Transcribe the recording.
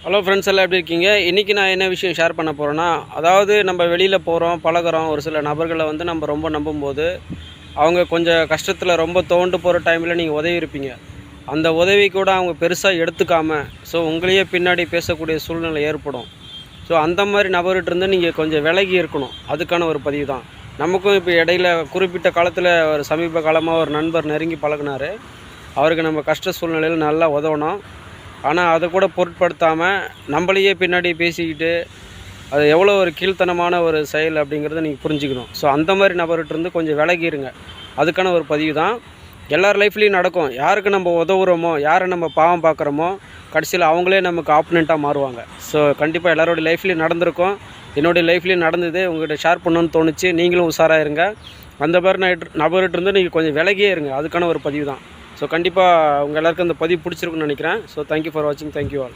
Hello friends, எல்லாம் எப்படி இருக்கீங்க? இன்றைக்கி நான் என்ன விஷயம் ஷேர் பண்ண போகிறேன்னா, அதாவது நம்ம வெளியில் போகிறோம், பழகுறோம். ஒரு சில நபர்களை வந்து நம்ம ரொம்ப நம்பும்போது, அவங்க கொஞ்சம் கஷ்டத்தில் ரொம்ப துவண்டு போகிற டைமில் நீங்கள் உதவி இருப்பீங்க. அந்த உதவி கூட அவங்க பெருசாக எடுத்துக்காம, ஸோ உங்களையே பின்னாடி பேசக்கூடிய சூழ்நிலை ஏற்படும். ஸோ அந்த மாதிரி நபர்கிட்டருந்து நீங்கள் கொஞ்சம் விலகி இருக்கணும். அதுக்கான ஒரு பதிவு தான். நமக்கும் இப்போ இடையில குறிப்பிட்ட காலத்தில் ஒரு சமீப காலமாக ஒரு நண்பர் நெருங்கி பழகுனார். அவருக்கு நம்ம கஷ்ட சூழ்நிலையில் நல்லா உதவணும். ஆனால் அதை கூட பொருட்படுத்தாமல் நம்மளையே பின்னாடி பேசிக்கிட்டு, அது எவ்வளோ ஒரு கீழ்த்தனமான ஒரு செயல் அப்படிங்கிறத நீங்கள் புரிஞ்சுக்கணும். ஸோ அந்த மாதிரி நபர்கிட்டருந்து கொஞ்சம் விலகிருங்க. அதுக்கான ஒரு பதிவு தான். எல்லார் லைஃப்லேயும் நடக்கும். யாருக்கு நம்ம உதவுறோமோ, யாரை நம்ம பாவம் பார்க்குறோமோ, கடைசியில் அவங்களே நமக்கு ஆப்போனண்ட்டாக மாறுவாங்க. ஸோ கண்டிப்பாக எல்லாரோடைய லைஃப்லேயும் நடந்திருக்கும். என்னுடைய லைஃப்லேயும் நடந்தது. உங்கள்கிட்ட ஷேர் பண்ணணும்னு தோணுச்சு. நீங்களும் உஷாராக இருங்க. அந்த மாதிரி நபர்கிட்டருந்து நீங்கள் கொஞ்சம் விலகியே இருங்க. அதுக்கான ஒரு பதிவு தான். ஸோ கண்டிப்பாக உங்கள் எல்லாருக்கும் அந்த பதிவு பிடிச்சிருக்குன்னு நினைக்கிறேன். ஸோ தேங்க்யூ ஃபார் வாட்சிங். Thank you all.